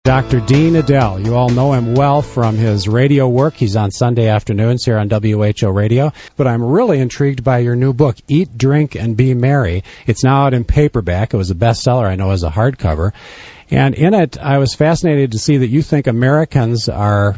Dr. Dean Edell. You all know him well from his radio work. He's on Sunday afternoons here on WHO Radio. But I'm really intrigued by your new book, Eat, Drink, and Be Merry. It's now out in paperback. It was a bestseller, I know, as a hardcover. And in it, I was fascinated to see that you think Americans are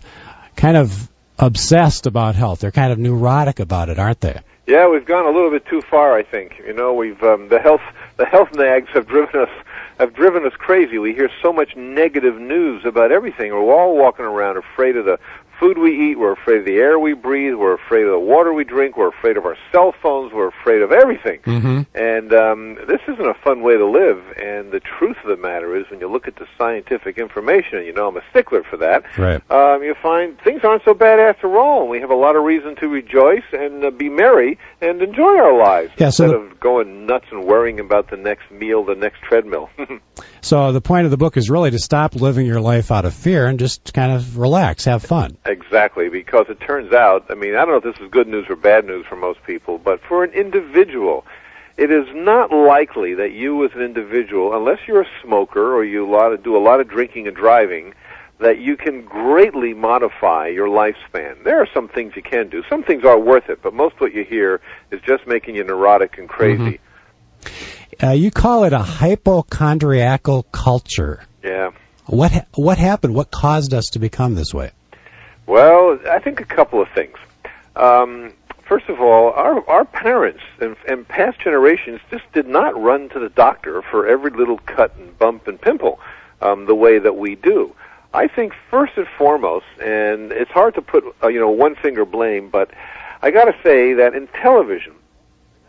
kind of obsessed about health. They're kind of neurotic about it, aren't they? Yeah, we've gone a little bit too far, I think. You know, we've the health nags have driven us crazy. We hear so much negative news about everything. We're all walking around afraid of the food we eat. We're afraid of the air we breathe. We're afraid of the water we drink. We're afraid of our cell phones. We're afraid of everything. Mm-hmm. And this isn't a fun way to live. And the truth of the matter is, when you look at the scientific information, and you know I'm a stickler for that, right. You find things aren't so bad after all. We have a lot of reason to rejoice and be merry and enjoy our lives instead of going nuts and worrying about the next meal, the next treadmill. So the point of the book is really to stop living your life out of fear and just kind of relax, have fun. Exactly, because it turns out, I mean, I don't know if this is good news or bad news for most people, but for an individual, it is not likely that you as an individual, unless you're a smoker or you do a lot of drinking and driving, that you can greatly modify your lifespan. There are some things you can do. Some things are worth it, but most of what you hear is just making you neurotic and crazy. Mm-hmm. You call it a hypochondriacal culture. Yeah. What happened? What caused us to become this way? Well, I think a couple of things. First of all, our parents and past generations just did not run to the doctor for every little cut and bump and pimple the way that we do. I think first and foremost, and it's hard to put one finger blame, but I got to say that in television,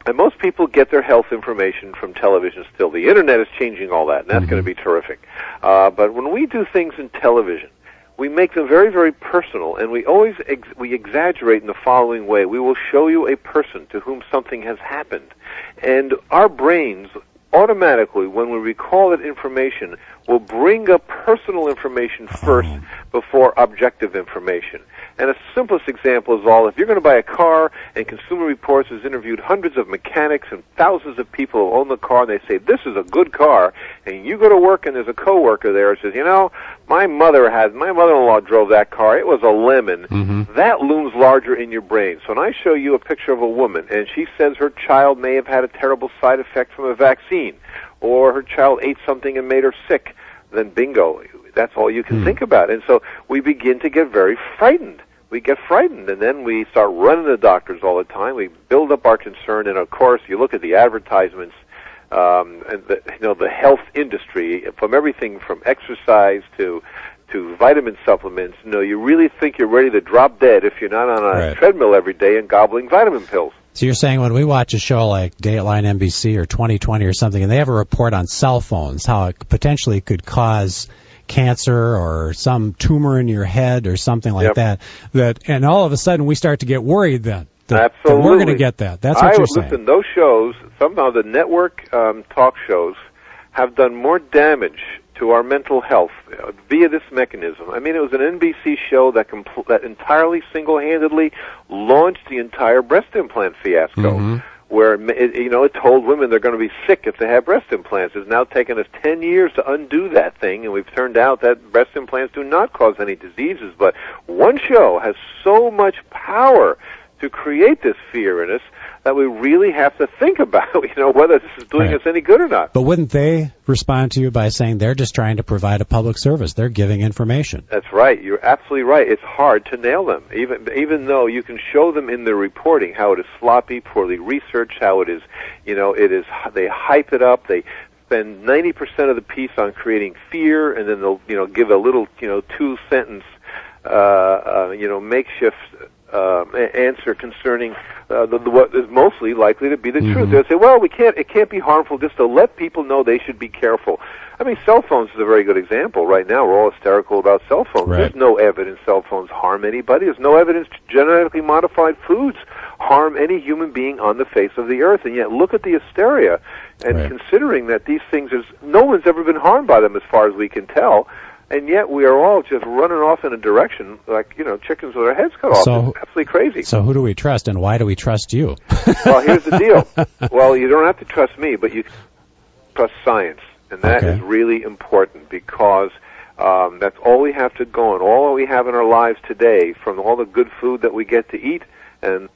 and most people get their health information from television still. The Internet is changing all that, and that's going to be terrific. But when we do things in television, we make them very, very personal, and we always we exaggerate in the following way. We will show you a person to whom something has happened, and our brains automatically, when we recall that information, will bring up personal information first before objective information. And the simplest example is if you're going to buy a car, and Consumer Reports has interviewed hundreds of mechanics and thousands of people who own the car, and they say, this is a good car, and you go to work and there's a coworker there who says, my mother-in-law drove that car, it was a lemon. Mm-hmm. That looms larger in your brain. So when I show you a picture of a woman, and she says her child may have had a terrible side effect from a vaccine, or her child ate something and made her sick, then bingo, that's all you can think about. And so we begin to get very frightened. We get frightened, and then we start running to doctors all the time. We build up our concern, and of course, you look at the advertisements, and the health industry, from everything from exercise to vitamin supplements. You really think you're ready to drop dead if you're not on a treadmill every day and gobbling vitamin pills. So you're saying when we watch a show like Dateline NBC or 2020 or something, and they have a report on cell phones, how it potentially could cause cancer or some tumor in your head or something like that, and all of a sudden we start to get worried then. Absolutely. That we're going to get that. That's what you're saying. Listen, those shows, somehow the network talk shows have done more damage to our mental health via this mechanism. I mean, it was an NBC show that entirely single-handedly launched the entire breast implant fiasco, where it told women they're going to be sick if they have breast implants. It's now taken us 10 years to undo that thing, and we've turned out that breast implants do not cause any diseases. But one show has so much power to create this fear in us that we really have to think about, whether this is doing us any good or not. But wouldn't they respond to you by saying they're just trying to provide a public service? They're giving information. That's right. You're absolutely right. It's hard to nail them, even though you can show them in the reporting how it is sloppy, poorly researched, how it is, they hype it up, they spend 90% of the piece on creating fear, and then they'll, give a little, 2-sentence, makeshift answer concerning what is mostly likely to be the truth. They'll say, well, it can't be harmful just to let people know they should be careful. I mean, cell phones is a very good example. Right now, we're all hysterical about cell phones. Right. There's no evidence cell phones harm anybody. There's no evidence genetically modified foods harm any human being on the face of the earth. And yet, look at the hysteria. And considering that these things, no one's ever been harmed by them as far as we can tell. And yet we are all just running off in a direction like, chickens with their heads cut off. It's absolutely crazy. So who do we trust, and why do we trust you? Well, here's the deal. Well, you don't have to trust me, but you can trust science. And that is really important because That's all we have to go on. All we have in our lives today, from all the good food that we get to eat and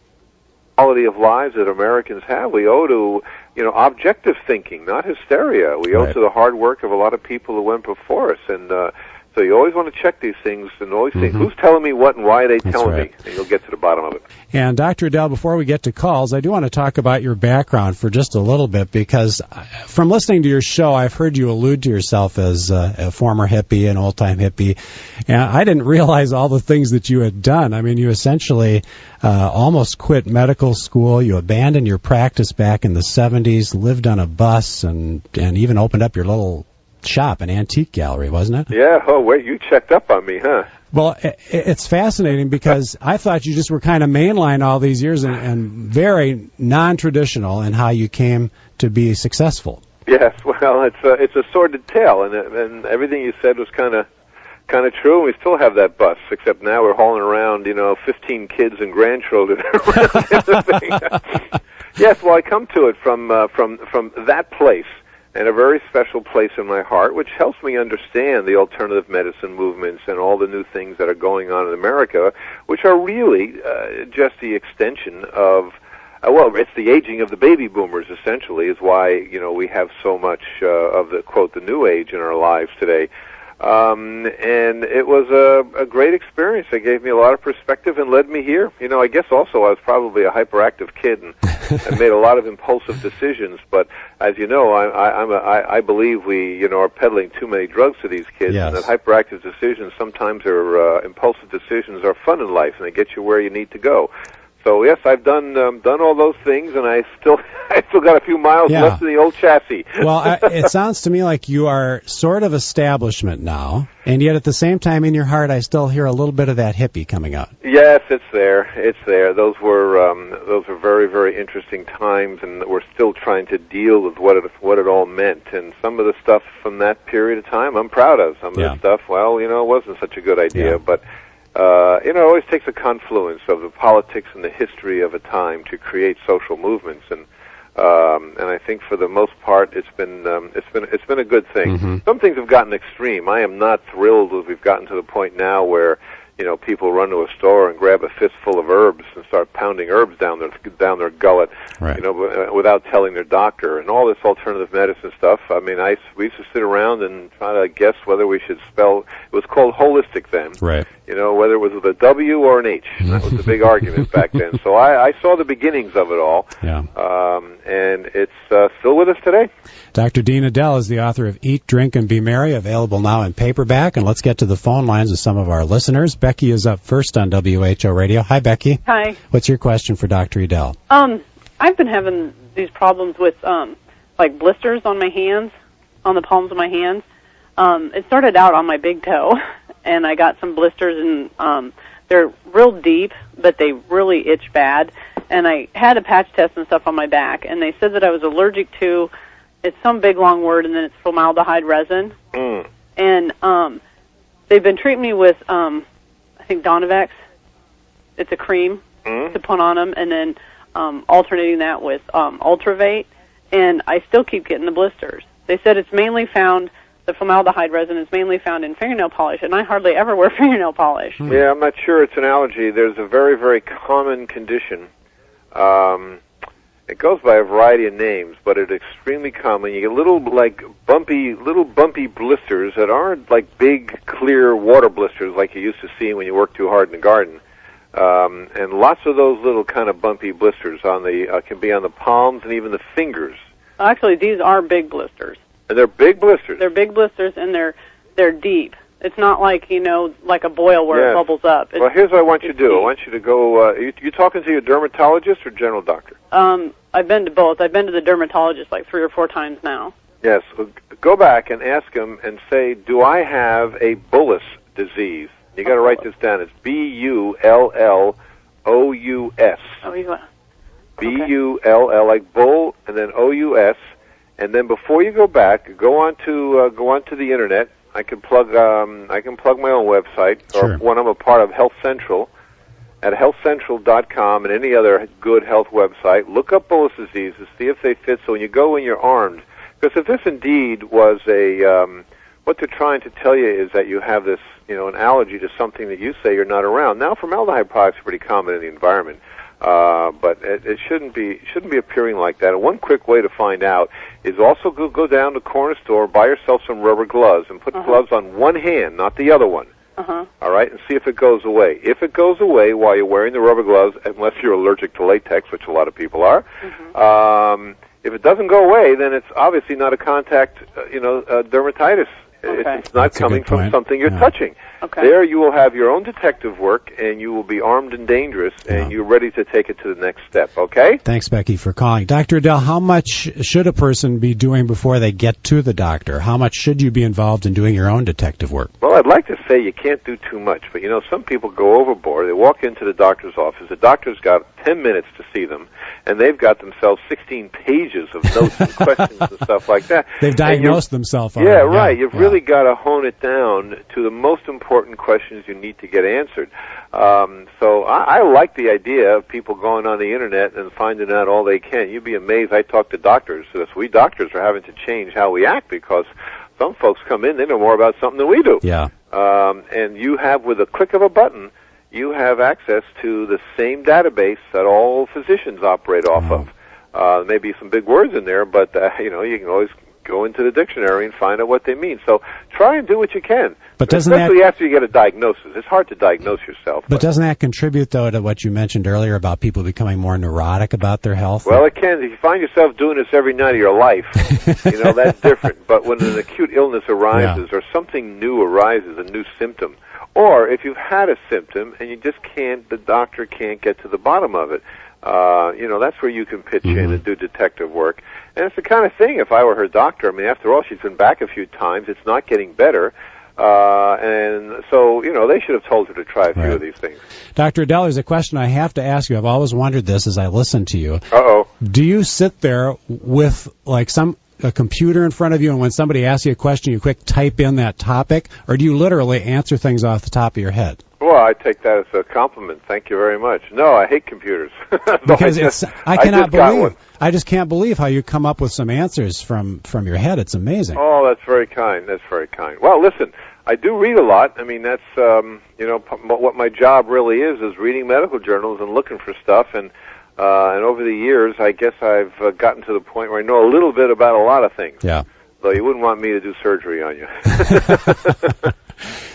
quality of lives that Americans have, we owe to, objective thinking, not hysteria. We owe to the hard work of a lot of people who went before us. And so you always want to check these things and always think, who's telling me what and why are they telling me? And you'll get to the bottom of it. And Dr. Edell, before we get to calls, I do want to talk about your background for just a little bit, because from listening to your show, I've heard you allude to yourself as a former hippie, an old-time hippie, and I didn't realize all the things that you had done. I mean, you essentially almost quit medical school. You abandoned your practice back in the 70s, lived on a bus, and even opened up your little shop, an antique gallery, wasn't it? Yeah. Oh, wait, you checked up on me, huh? Well, it's fascinating because I thought you just were kind of mainline all these years and very non-traditional in how you came to be successful. Yes. Well, it's a sordid tale, and everything you said was kind of true. We still have that bus, except now we're hauling around, 15 kids and grandchildren around the thing. Yes. Well, I come to it from that place. And a very special place in my heart, which helps me understand the alternative medicine movements and all the new things that are going on in America, which are really just the extension of, it's the aging of the baby boomers, essentially, is why, we have so much of the, quote, the new age in our lives today. And it was a great experience. It gave me a lot of perspective and led me here. I guess also I was probably a hyperactive kid and I made a lot of impulsive decisions. But as you know, I believe we are peddling too many drugs to these kids, and that hyperactive decisions sometimes are impulsive decisions are fun in life and they get you where you need to go. So yes, I've done all those things, and I still got a few miles left in the old chassis. Well, it sounds to me like you are sort of establishment now, and yet at the same time, in your heart, I still hear a little bit of that hippie coming out. Yes, it's there. It's there. Those were very, very interesting times, and we're still trying to deal with what it all meant. And some of the stuff from that period of time, I'm proud of. Some of the stuff, it wasn't such a good idea, but. It always takes a confluence of the politics and the history of a time to create social movements, and I think for the most part it's been a good thing. Mm-hmm. Some things have gotten extreme. I am not thrilled that we've gotten to the point now where people run to a store and grab a fistful of herbs and start pounding herbs down their gullet, without telling their doctor, and all this alternative medicine stuff. I mean, we used to sit around and try to guess whether we should spell. It was called holistic then, right? Whether it was with a W or an H. That was the big argument back then. So I saw the beginnings of it all, and it's still with us today. Dr. Dean Edell is the author of Eat, Drink, and Be Merry, available now in paperback. And let's get to the phone lines with some of our listeners. Becky is up first on WHO Radio. Hi, Becky. Hi. What's your question for Dr. Edell? I've been having these problems with like blisters on my hands, on the palms of my hands. It started out on my big toe, and I got some blisters, and they're real deep, but they really itch bad. And I had a patch test and stuff on my back, and they said that I was allergic to, it's some big long word, and then it's formaldehyde resin. Mm. And they've been treating me with, I think, Donovex. It's a cream to put on them, and then alternating that with Ultravate, and I still keep getting the blisters. They said it's mainly found, the formaldehyde resin is mainly found in fingernail polish, and I hardly ever wear fingernail polish. Yeah, I'm not sure it's an allergy. There's a very, very common condition. It goes by a variety of names, but it's extremely common. You get little bumpy blisters that aren't like big, clear water blisters like you used to see when you worked too hard in the garden. And lots of those little kind of bumpy blisters can be on the palms and even the fingers. Actually, these are big blisters. And they're big blisters. They're big blisters, and they're deep. It's not like, like a boil where it bubbles up. Well, here's what I want you to do. I want you to go, you talking to your dermatologist or general doctor? I've been to both. I've been to the dermatologist like 3 or 4 times now. Yes. Well, go back and ask him and say, do I have a bullous disease? You got to write this down. It's B-U-L-L-O-U-S. O-U-S. B-U-L-L, like bull, and then O-U-S. And then before you go back, go onto the internet. I can plug my own website, or one I'm a part of, Health Central, at healthcentral.com, and any other good health website. Look up bullous diseases, see if they fit. So when you go in your arms, because if this indeed was a what they're trying to tell you is that you have this, an allergy to something that you say you're not around. Now, formaldehyde products are pretty common in the environment, but it shouldn't be appearing like that. And one quick way to find out is also go down to the corner store, buy yourself some rubber gloves, and put gloves on one hand, not the other one. All right, and see if it goes away. If it goes away while you're wearing the rubber gloves, unless you're allergic to latex, which a lot of people are, if it doesn't go away, then it's obviously not a contact, dermatitis. Okay. It's not coming from something you're touching. Okay. There you will have your own detective work, and you will be armed and dangerous, and you're ready to take it to the next step, okay? Thanks, Becky, for calling. Dr. Edell, how much should a person be doing before they get to the doctor? How much should you be involved in doing your own detective work? Well, I'd like to say you can't do too much, but, some people go overboard. They walk into the doctor's office. The doctor's got 10 minutes to see them, and they've got themselves 16 pages of notes and questions and stuff like that. They've diagnosed themselves. Yeah, right. You've really got to hone it down to the most important questions you need to get answered. So I like the idea of people going on the Internet and finding out all they can. You'd be amazed. I talk to doctors. We doctors are having to change how we act because some folks come in, they know more about something than we do. Yeah. And you have, with a click of a button, you have access to the same database that all physicians operate off of. There may be some big words in there, but, you can always go into the dictionary and find out what they mean. So try and do what you can. But especially after you get a diagnosis. It's hard to diagnose yourself. But doesn't that contribute, though, to what you mentioned earlier about people becoming more neurotic about their health? Well, it can. If you find yourself doing this every night of your life, that's different. But when an acute illness arises or something new arises, a new symptom, or if you've had a symptom and you just the doctor can't get to the bottom of it, that's where you can pitch in and do detective work. And it's the kind of thing, if I were her doctor, after all, she's been back a few times, it's not getting better, and so, they should have told her to try a few of these things. Dr. Edell, there's a question I have to ask you. I've always wondered this as I listen to you. Uh-oh. Do you sit there with, a computer in front of you, and when somebody asks you a question, you quick type in that topic, or do you literally answer things off the top of your head? Well, I take that as a compliment. Thank you very much. No, I hate computers. Because I just can't believe how you come up with some answers from your head. It's amazing. Oh, that's very kind. That's very kind. Well, listen, I do read a lot. That's, what my job really is reading medical journals and looking for stuff. And over the years, I guess I've gotten to the point where I know a little bit about a lot of things. Yeah. Though you wouldn't want me to do surgery on you.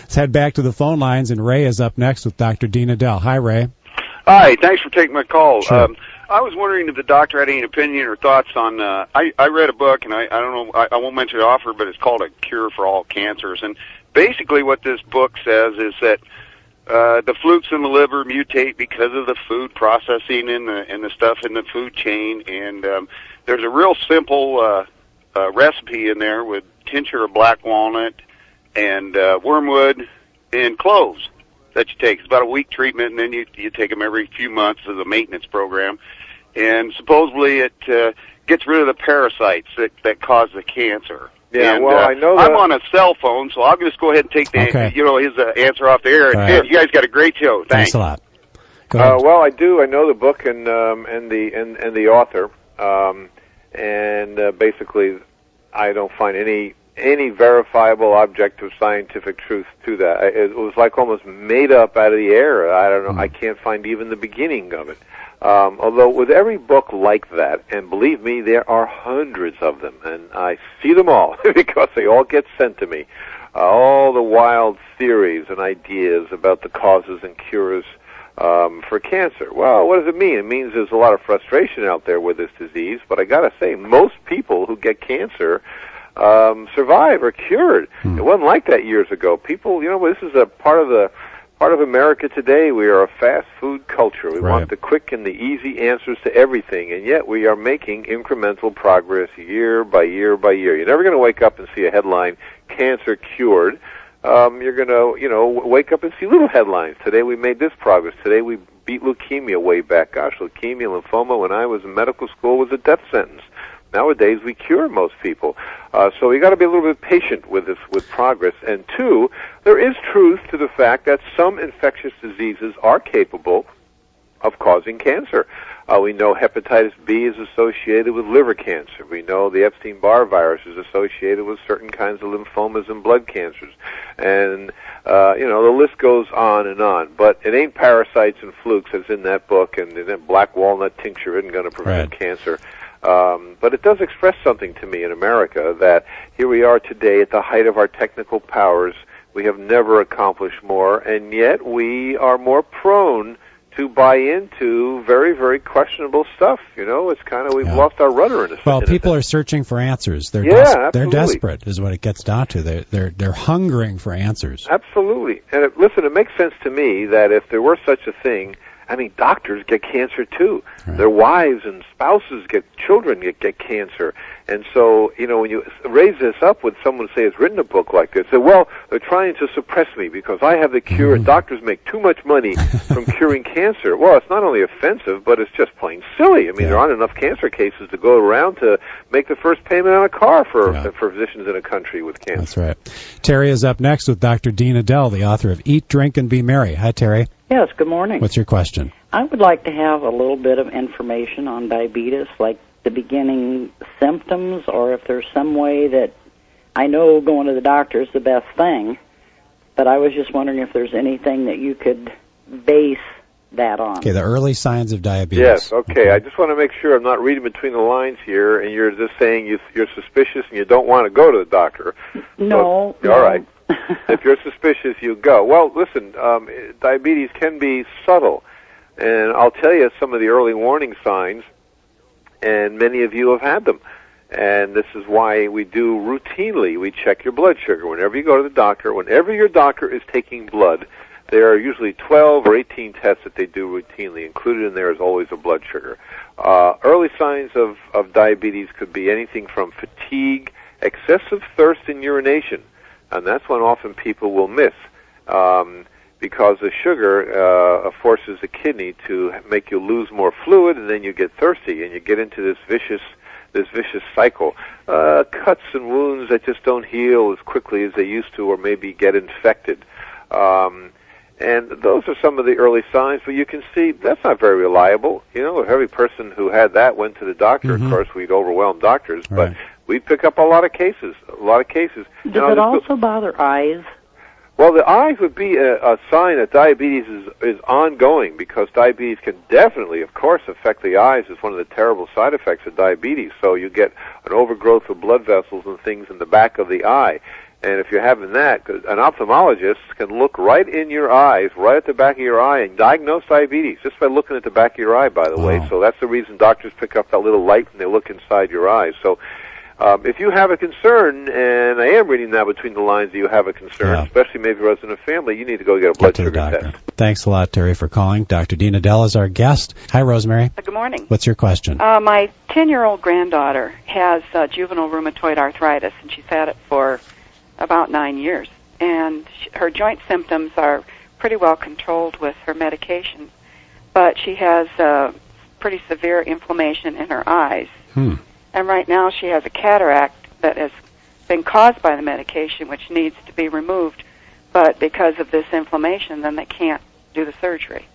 Let's head back to the phone lines, and Ray is up next with Dr. Dean Edell. Hi, Ray. Hi, thanks for taking my call. Sure. I was wondering if the doctor had any opinion or thoughts on, I read a book, and I don't know, I won't mention the author, but it's called A Cure for All Cancers. And basically what this book says is that the flukes in the liver mutate because of the food processing and the stuff in the food chain. And there's a real simple recipe in there with tincture of black walnut and wormwood and cloves that you take. It's about a week treatment, and then you take them every few months as a maintenance program. And supposedly it gets rid of the parasites that cause the cancer. Yeah, and, well, I know that. I'm on a cell phone, so I'll just go ahead and take his answer off the air. Right. You guys got a great show. Thanks a lot. Go ahead. Well, I do. I know the book and the author, and basically, I don't find any verifiable objective scientific truth to that. It was like almost made up out of the air. I don't know. I can't find even the beginning of it. Although with every book like that, and believe me, there are hundreds of them, and I see them all because they all get sent to me. All the wild theories and ideas about the causes and cures for cancer. Well, what does it mean? It means there's a lot of frustration out there with this disease, but I gotta say, most people who get cancer survive or cured. It wasn't like that years ago. People, this is a part of America today. We are a fast food culture. We want the quick and the easy answers to everything, and yet we are making incremental progress year by year by year. You're never going to wake up and see a headline, cancer cured. You're going to, wake up and see little headlines. Today we made this progress. Today we beat leukemia way back. Gosh, leukemia, lymphoma, when I was in medical school, was a death sentence. Nowadays, we cure most people. So we got to be a little bit patient with this, with progress. And two, there is truth to the fact that some infectious diseases are capable of causing cancer. We know hepatitis B is associated with liver cancer. We know the Epstein-Barr virus is associated with certain kinds of lymphomas and blood cancers. And, the list goes on and on. But it ain't parasites and flukes that's in that book, and then black walnut tincture isn't going to prevent cancer. But it does express something to me in America that here we are today at the height of our technical powers. We have never accomplished more, and yet we are more prone to buy into very, very questionable stuff. It's kind of, we've lost our rudder in a sense. Well, people are searching for answers. They're they're desperate, is what it gets down to. They're hungering for answers. Absolutely. And listen, it makes sense to me that if there were such a thing, doctors get cancer too. Right. Their wives and spouses children get cancer. And so, when you raise this up with someone, say, has written a book like this, say, well, they're trying to suppress me because I have the cure and doctors make too much money from curing cancer. Well, it's not only offensive, but it's just plain silly. There aren't enough cancer cases to go around to make the first payment on a car for physicians in a country with cancer. That's right. Terry is up next with Dr. Dean Edell, the author of Eat, Drink, and Be Merry. Hi, Terry. Yes, good morning. What's your question? I would like to have a little bit of information on diabetes, like the beginning symptoms, or if there's some way that I know going to the doctor is the best thing, but I was just wondering if there's anything that you could base that on. Okay, the early signs of diabetes. Yes, okay. I just want to make sure I'm not reading between the lines here, and you're just saying you're suspicious and you don't want to go to the doctor. No. All right. If you're suspicious, you go. Well, listen, diabetes can be subtle, and I'll tell you some of the early warning signs, and many of you have had them. And this is why we do routinely, we check your blood sugar. Whenever you go to the doctor, whenever your doctor is taking blood, there are usually 12 or 18 tests that they do routinely. Included in there is always a blood sugar. Early signs of diabetes could be anything from fatigue, excessive thirst, and urination. And that's when often people will miss, because the sugar forces the kidney to make you lose more fluid, and then you get thirsty, and you get into this vicious cycle. Cuts and wounds that just don't heal as quickly as they used to, or maybe get infected. And those are some of the early signs, but you can see that's not very reliable. If every person who had that went to the doctor, of course, we'd overwhelm doctors, but we'd pick up a lot of cases. Does it also bother eyes? Well, the eyes would be a sign that diabetes is ongoing, because diabetes can definitely, of course, affect the eyes. It's one of the terrible side effects of diabetes. So you get an overgrowth of blood vessels and things in the back of the eye. And if you're having that, an ophthalmologist can look right in your eyes, right at the back of your eye, and diagnose diabetes just by looking at the back of your eye, by the way. So that's the reason doctors pick up that little light when they look inside your eyes. So if you have a concern, and I am reading now between the lines that you have a concern, especially maybe a resident of family, you need to go get a blood sugar test. Thanks a lot, Terry, for calling. Dr. Dean Edell is our guest. Hi, Rosemary. Good morning. What's your question? My 10-year-old granddaughter has juvenile rheumatoid arthritis, and she's had it for about 9 years. And her joint symptoms are pretty well controlled with her medication, but she has pretty severe inflammation in her eyes. And right now she has a cataract that has been caused by the medication, which needs to be removed. But because of this inflammation, then they can't do the surgery.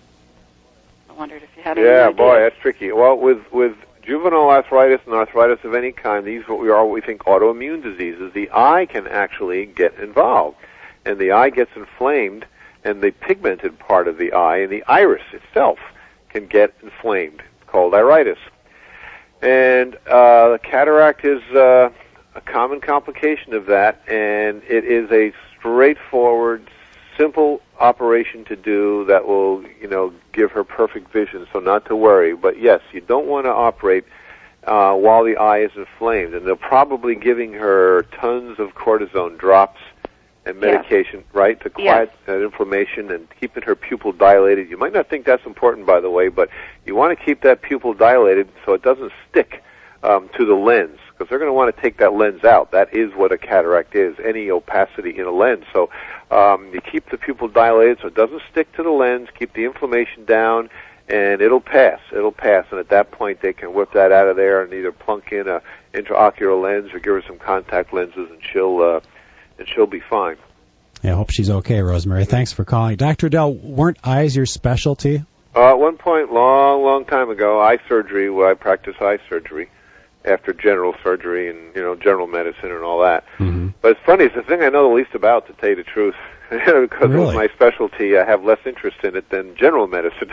I wondered if you had any idea. Yeah, boy, that's tricky. Well, with juvenile arthritis and arthritis of any kind, these are what we think autoimmune diseases. The eye can actually get involved, and the eye gets inflamed, and the pigmented part of the eye and the iris itself can get inflamed, called iritis. And cataract is a common complication of that, and it is a straightforward, simple operation to do that will, give her perfect vision, so not to worry. But yes, you don't want to operate while the eye is inflamed, and they're probably giving her tons of cortisone drops and medication, right, to quiet that inflammation and keeping her pupil dilated. You might not think that's important, by the way, but you want to keep that pupil dilated so it doesn't stick to the lens, because they're going to want to take that lens out. That is what a cataract is, any opacity in a lens. So you keep the pupil dilated so it doesn't stick to the lens, keep the inflammation down, and it'll pass. It'll pass, and at that point they can whip that out of there and either plunk in a intraocular lens or give her some contact lenses, and she'll be fine. Yeah, I hope she's okay, Rosemary. Thanks for calling. Dr. Edell, weren't eyes your specialty? At one point, long time ago, eye surgery, I practiced eye surgery after general surgery and, general medicine and all that. Mm-hmm. But it's funny, it's the thing I know the least about, to tell you the truth. Because Really? of my specialty, I have less interest in it than general medicine.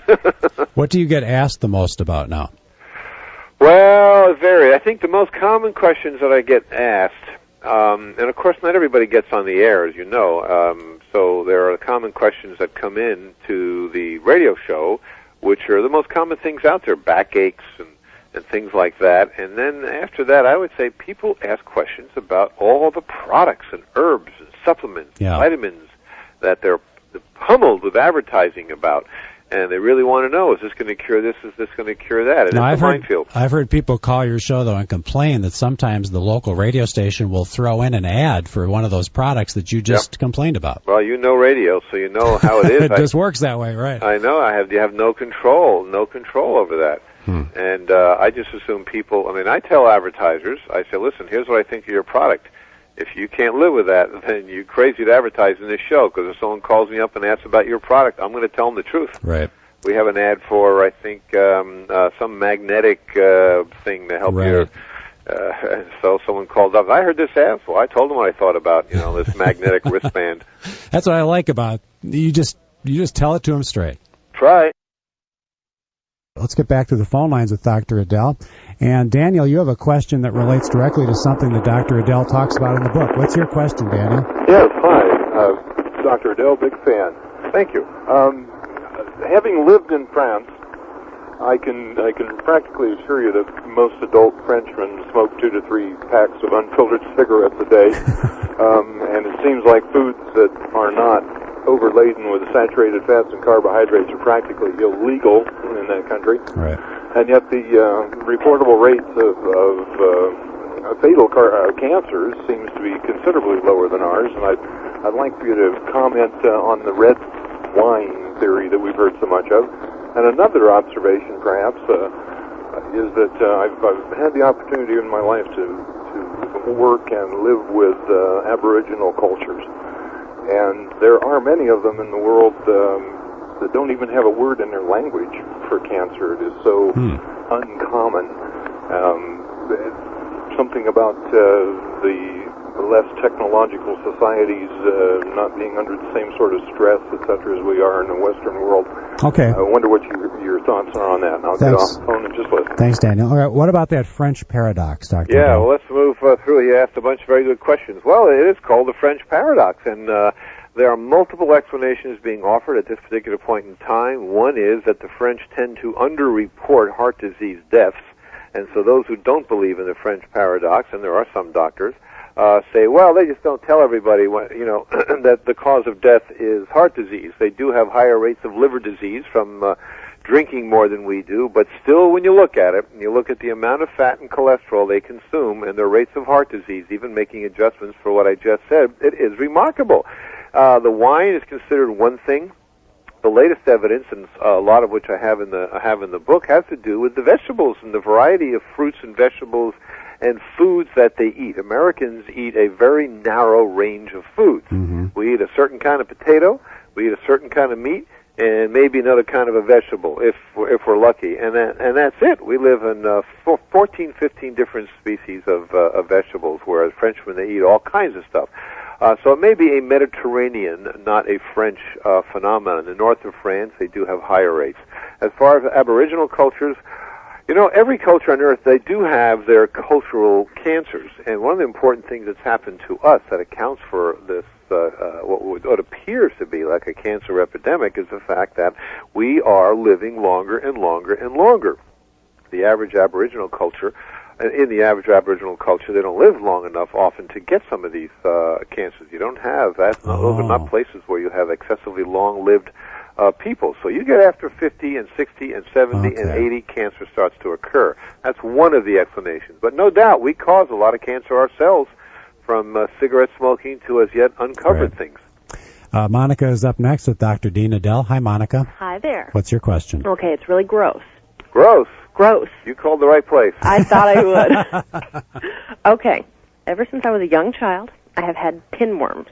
What do you get asked the most about now? Well, it varies. I think the most common questions that I get asked, and of course not everybody gets on the air, as you know, so there are common questions that come in to the radio show, which are the most common things out there, backaches and things like that. And then after that, I would say people ask questions about all the products and herbs and supplements, vitamins that they're pummeled with advertising about. And they really want to know, is this going to cure this? Is this going to cure that? And it's a minefield. I've heard people call your show, though, and complain that sometimes the local radio station will throw in an ad for one of those products that you just complained about. Well, you know radio, so you know how it is. It just works that way, right? I know. You have no control over that. And I just assume people, I tell advertisers, I say, listen, here's what I think of your product. If you can't live with that, then you're crazy to advertise in this show, because if someone calls me up and asks about your product, I'm going to tell them the truth. Right. We have an ad for, I think, some magnetic thing to help you. So someone called up. I heard this ad. Well, I told them what I thought about, this magnetic wristband. That's what I like about it. You just tell it to them straight. Try. Let's get back to the phone lines with Dr. Edell. And Daniel, you have a question that relates directly to something that Dr. Edell talks about in the book. What's your question, Daniel? Yes, hi. Dr. Edell, big fan. Thank you. Having lived in France, I can practically assure you that most adult Frenchmen smoke 2 to 3 packs of unfiltered cigarettes a day. And it seems like foods that are not overladen with saturated fats and carbohydrates are practically illegal in that country. Right. And yet the reportable rates of fatal cancers seems to be considerably lower than ours. And I'd like for you to comment on the red wine theory that we've heard so much of. And another observation, perhaps, is that I've had the opportunity in my life to work and live with Aboriginal cultures. And there are many of them in the world that don't even have a word in their language for cancer. It is so uncommon. Something about the less technological societies not being under the same sort of stress, etc., as we are in the Western world. Okay. I wonder what your thoughts are on that, and I'll get off the phone and just listen. Thanks, Daniel. All right, what about that French paradox, Dr. Yeah, Edell? well, let's move through. You asked a bunch of very good questions. Well, it is called the French paradox, and there are multiple explanations being offered at this particular point in time. One is that the French tend to underreport heart disease deaths, and so those who don't believe in the French paradox, and there are some doctors, say, well, they just don't tell everybody that the cause of death is heart disease. They do have higher rates of liver disease from drinking more than we do, but still, when you look at it, and you look at the amount of fat and cholesterol they consume and their rates of heart disease, even making adjustments for what I just said, it is remarkable. The wine is considered one thing. The latest evidence, and a lot of which I have in the book, has to do with the vegetables and the variety of fruits and vegetables and foods that they eat. Americans eat a very narrow range of foods. Mm-hmm. We eat a certain kind of potato, we eat a certain kind of meat, and maybe another kind of a vegetable, if we're lucky. And that's it. We live in 14, 15 different species of vegetables, whereas Frenchmen, they eat all kinds of stuff. So it may be a Mediterranean, not a French phenomenon. In the north of France, they do have higher rates. As far as Aboriginal cultures, every culture on Earth, they do have their cultural cancers. And one of the important things that's happened to us that accounts for this, what appears to be like a cancer epidemic, is the fact that we are living longer and longer and longer. The average Aboriginal culture, in the average Aboriginal culture, they don't live long enough often to get some of these cancers. You don't have that. Those are not places where you have excessively long-lived people. So you get after 50 and 60 and 70 and 80, cancer starts to occur. That's one of the explanations. But no doubt, we cause a lot of cancer ourselves, from cigarette smoking to as yet uncovered things. Monica is up next with Dr. Dean Edell. Hi, Monica. Hi there. What's your question? Okay, it's really gross. Gross? Gross. You called the right place. I thought I would. Okay. Ever since I was a young child, I have had pinworms.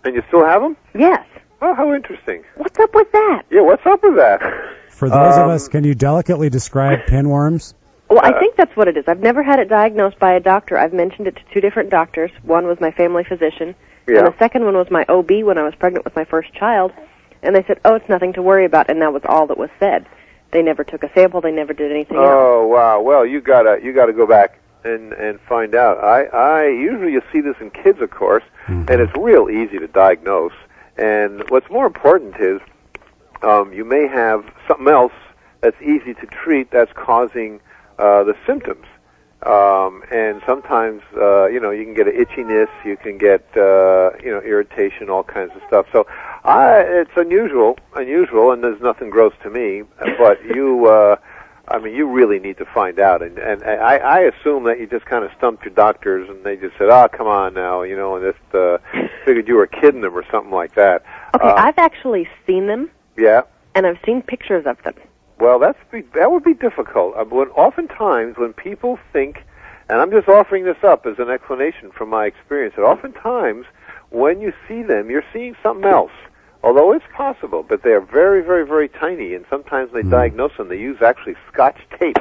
And you still have them? Yes. Oh, how interesting. What's up with that? Yeah, what's up with that? For those of us, can you delicately describe pinworms? Well, I think that's what it is. I've never had it diagnosed by a doctor. I've mentioned it to two different doctors. One was my family physician, and the second one was my OB when I was pregnant with my first child. And they said, "Oh, it's nothing to worry about," and that was all that was said. They never took a sample. They never did anything else. Oh, wow. Well, you gotta go back and find out. I usually you see this in kids, of course, and it's real easy to diagnose. And what's more important is you may have something else that's easy to treat that's causing the symptoms. And sometimes, you can get an itchiness, you can get, irritation, all kinds of stuff. So it's unusual, and there's nothing gross to me. But you really need to find out. And I assume that you just kind of stumped your doctors, and they just said, "Oh, come on now," and just figured you were kidding them or something like that. Okay, I've actually seen them. Yeah. And I've seen pictures of them. Well, that would be difficult. Oftentimes, when people think, and I'm just offering this up as an explanation from my experience, that oftentimes when you see them, you're seeing something else. Although it's possible, but they are very, very, very tiny, and sometimes they diagnose them. They use actually Scotch tape,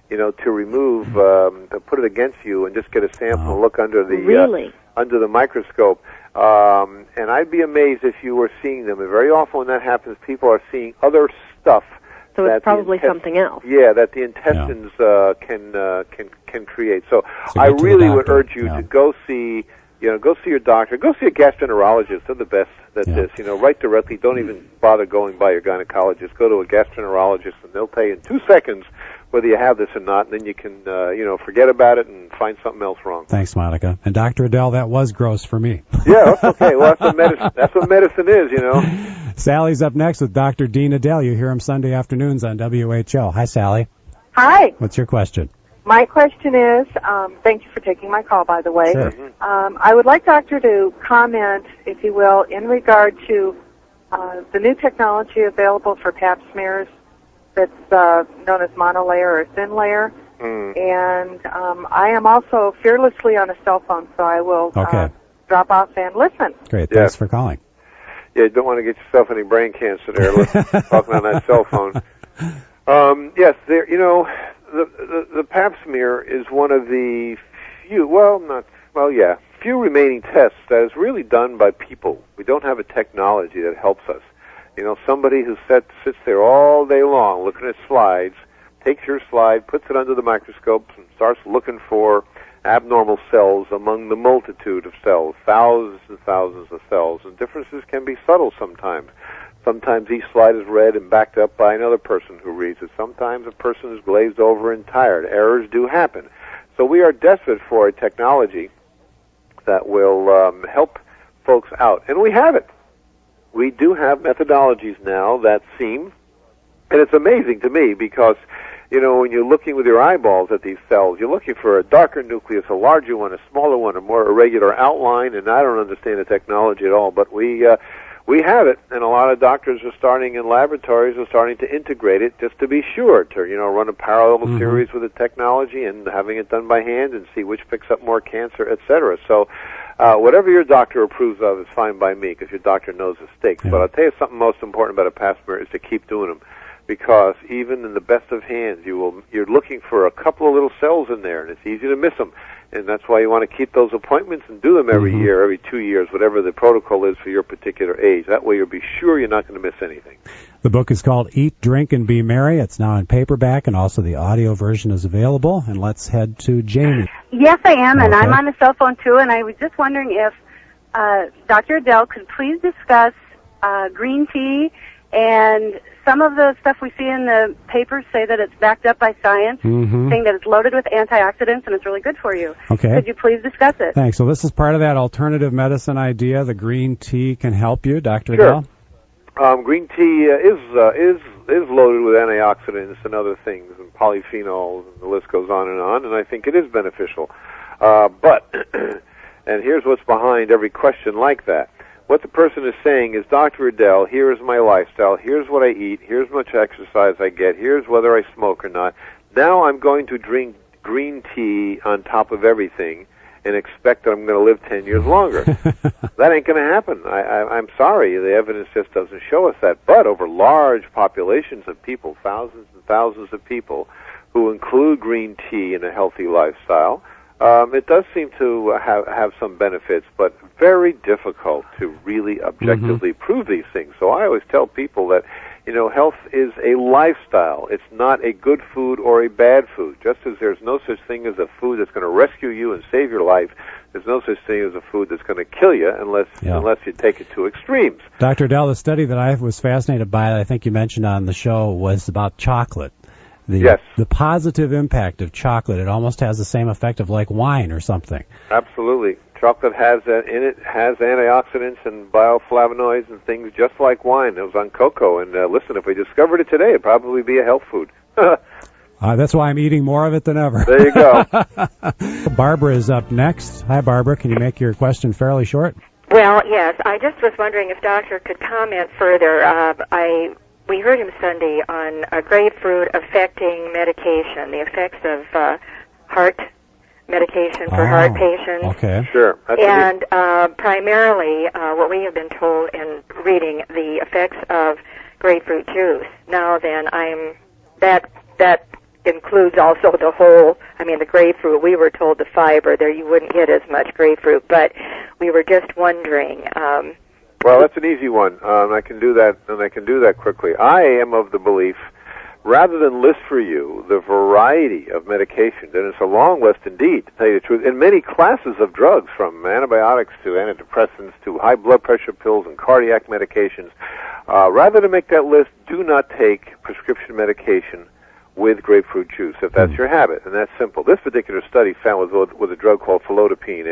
to remove, to put it against you and just get a sample and look under the under the microscope. And I'd be amazed if you were seeing them. And very often when that happens, people are seeing other stuff. So it's probably something else. Yeah, that the intestines can create. So I really would urge you to go see your doctor. Go see a gastroenterologist. They're the best at this. Right directly. Don't even bother going by your gynecologist. Go to a gastroenterologist, and they'll tell you in 2 seconds whether you have this or not. And then you can, forget about it and find something else wrong. Thanks, Monica. And Dr. Edell, that was gross for me. Yeah, that's okay. Well, that's what medicine is, Sally's up next with Dr. Dean Edell. You hear him Sunday afternoons on WHO. Hi, Sally. Hi. What's your question? My question is, thank you for taking my call, by the way. Sure. I would like Doctor to comment, if you will, in regard to the new technology available for pap smears that's known as monolayer or thin layer. And I am also fearlessly on a cell phone, so I will drop off and listen. Great. Thanks for calling. Yeah, you don't want to get yourself any brain cancer there, talking on that cell phone. Yes, there. The pap smear is one of the few remaining tests that is really done by people. We don't have a technology that helps us. Somebody who sits there all day long looking at slides, takes your slide, puts it under the microscope, and starts looking for abnormal cells among the multitude of cells, thousands and thousands of cells, and differences can be subtle sometimes. Sometimes each slide is read and backed up by another person who reads it. Sometimes a person is glazed over and tired. Errors do happen. So we are desperate for a technology that will help folks out. And we have it. We do have methodologies now that seem, and it's amazing to me because, when you're looking with your eyeballs at these cells, you're looking for a darker nucleus, a larger one, a smaller one, a more irregular outline, and I don't understand the technology at all, but we have it, and a lot of doctors are starting in laboratories are starting to integrate it just to be sure to, run a parallel series with the technology and having it done by hand and see which picks up more cancer, etc. So whatever your doctor approves of is fine by me because your doctor knows the stakes. But I'll tell you something most important about a pap smear is to keep doing them because even in the best of hands, you're looking for a couple of little cells in there, and it's easy to miss them. And that's why you want to keep those appointments and do them every year, every 2 years, whatever the protocol is for your particular age. That way you'll be sure you're not going to miss anything. The book is called Eat, Drink, and Be Merry. It's now in paperback, and also the audio version is available. And let's head to Jamie. Yes, I am, and I'm on a cell phone, too. And I was just wondering if Dr. Edell could please discuss green tea and some of the stuff we see in the papers say that it's backed up by science, saying that it's loaded with antioxidants and it's really good for you. Okay. Could you please discuss it? Thanks. So this is part of that alternative medicine idea. The green tea can help you, Dr. Sure. Edell? Green tea is loaded with antioxidants and other things, and polyphenols, and the list goes on, and I think it is beneficial. But, and here's what's behind every question like that. What the person is saying is, Dr. Edell, here is my lifestyle, here's what I eat, here's how much exercise I get, here's whether I smoke or not. Now I'm going to drink green tea on top of everything, and expect that I'm going to live 10 years longer. That ain't going to happen. I'm sorry. The evidence just doesn't show us that. But over large populations of people, thousands and thousands of people who include green tea in a healthy lifestyle, it does seem to have some benefits, but very difficult to really objectively prove these things. So I always tell people that, health is a lifestyle. It's not a good food or a bad food. Just as there's no such thing as a food that's going to rescue you and save your life, there's no such thing as a food that's going to kill you unless you take it to extremes. Dr. Edell, the study that I was fascinated by, I think you mentioned on the show, was about chocolate. The positive impact of chocolate. It almost has the same effect of like wine or something. Absolutely. Chocolate has antioxidants and bioflavonoids and things just like wine. It was on cocoa. And listen, if we discovered it today, it'd probably be a health food. That's why I'm eating more of it than ever. There you go. Barbara is up next. Hi, Barbara. Can you make your question fairly short? Well, yes. I just was wondering if Doctor could comment further. We heard him Sunday on grapefruit affecting medication, the effects of heart medication for heart patients. Okay. Sure. And primarily what we have been told in reading the effects of grapefruit juice. Now then, that includes also the grapefruit. We were told the fiber there, you wouldn't get as much grapefruit, but we were just wondering. Well, that's an easy one. I can do that quickly. I am of the belief, rather than list for you the variety of medications, and it's a long list indeed, to tell you the truth, in many classes of drugs, from antibiotics to antidepressants to high blood pressure pills and cardiac medications, rather than make that list, do not take prescription medication with grapefruit juice, if that's your habit, and that's simple. This particular study found with a drug called felodipine,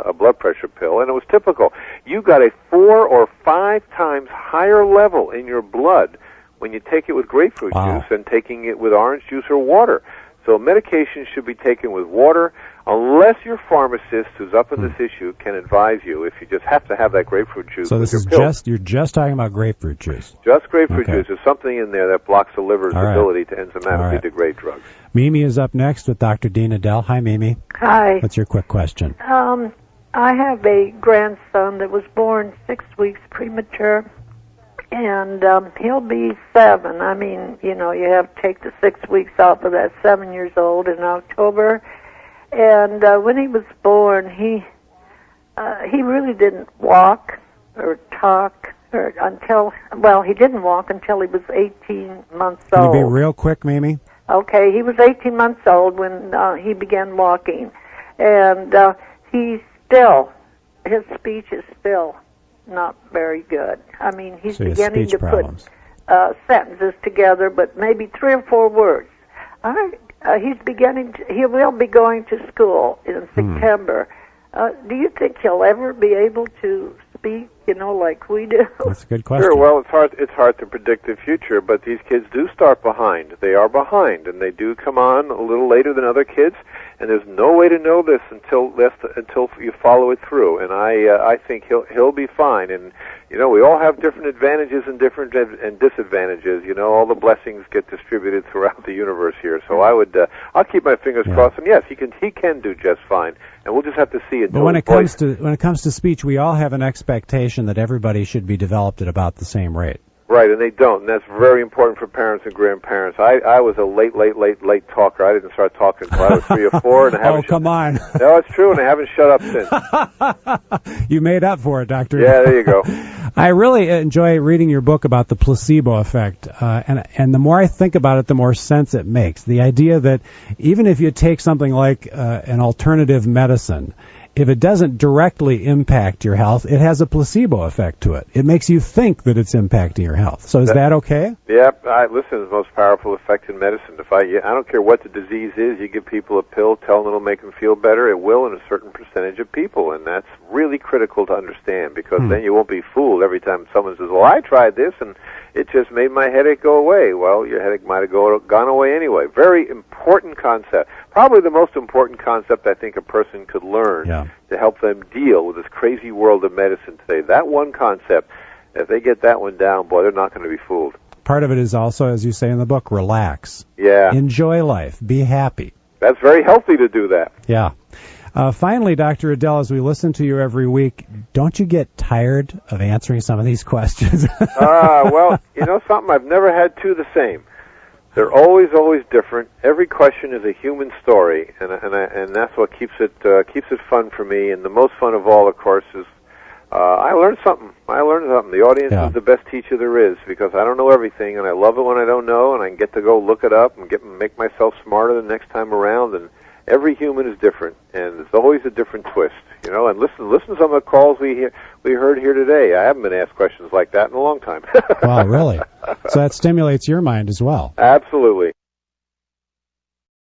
a blood pressure pill, and it was typical. You got a 4 or 5 times higher level in your blood when you take it with grapefruit juice than taking it with orange juice or water. So medication should be taken with water, unless your pharmacist, who's up on this issue, can advise you if you just have to have that grapefruit juice. So this is you're just talking about grapefruit juice. Just grapefruit juice. There's something in there that blocks the liver's ability to enzymatically degrade drugs. Mimi is up next with Dr. Dean Edell. Hi, Mimi. Hi. What's your quick question? I have a grandson that was born 6 weeks premature, and he'll be 7. I mean, you have to take the 6 weeks off of that 7 years old in October. And when he was born, he really didn't walk or talk he didn't walk until he was 18 months old. Can you be real quick, Mimi? Okay, he was 18 months old when he began walking, and his speech is still not very good. I mean, he's beginning to put sentences together, but maybe 3 or 4 words. He will be going to school in September. Do you think he'll ever be able to speak, like we do? That's a good question. Sure. Well, it's hard to predict the future, but these kids do start behind. They are behind, and they do come on a little later than other kids. And there's no way to know this until you follow it through. And I think he'll be fine. And we all have different advantages and disadvantages. All the blessings get distributed throughout the universe here. So I'll keep my fingers crossed. And yes, he can do just fine. And we'll just have to see it. But when it comes to speech, we all have an expectation that everybody should be developed at about the same rate. Right, and they don't, and that's very important for parents and grandparents. I was a late talker. I didn't start talking until I was 3 or 4, and I haven't. Come on! No, it's true, and I haven't shut up since. You made up for it, Doctor. Yeah, there you go. I really enjoy reading your book about the placebo effect, and the more I think about it, the more sense it makes. The idea that even if you take something like an alternative medicine, if it doesn't directly impact your health, it has a placebo effect to it. It makes you think that it's impacting your health. So is that okay? Yeah, listen, it's the most powerful effect in medicine. I don't care what the disease is, you give people a pill, tell them it'll make them feel better, it will in a certain percentage of people, and that's really critical to understand, because then you won't be fooled every time someone says, well, I tried this, and it just made my headache go away. Well, your headache might have gone away anyway. Very important concept. Probably the most important concept I think a person could learn to help them deal with this crazy world of medicine today. That one concept, if they get that one down, boy, they're not going to be fooled. Part of it is also, as you say in the book, relax. Yeah. Enjoy life. Be happy. That's very healthy to do that. Yeah. Finally, Dr. Edell, as we listen to you every week, don't you get tired of answering some of these questions? Well, you know something? I've never had two the same. They're always different. Every question is a human story, and that's what keeps it fun for me. And the most fun of all, of course, is I learned something. The audience is the best teacher there is, because I don't know everything, and I love it when I don't know, and I can get to go look it up and make myself smarter the next time around. And every human is different, and there's always a different twist, you know. And listen to some of the calls we heard here today. I haven't been asked questions like that in a long time. Wow, really? So that stimulates your mind as well. Absolutely.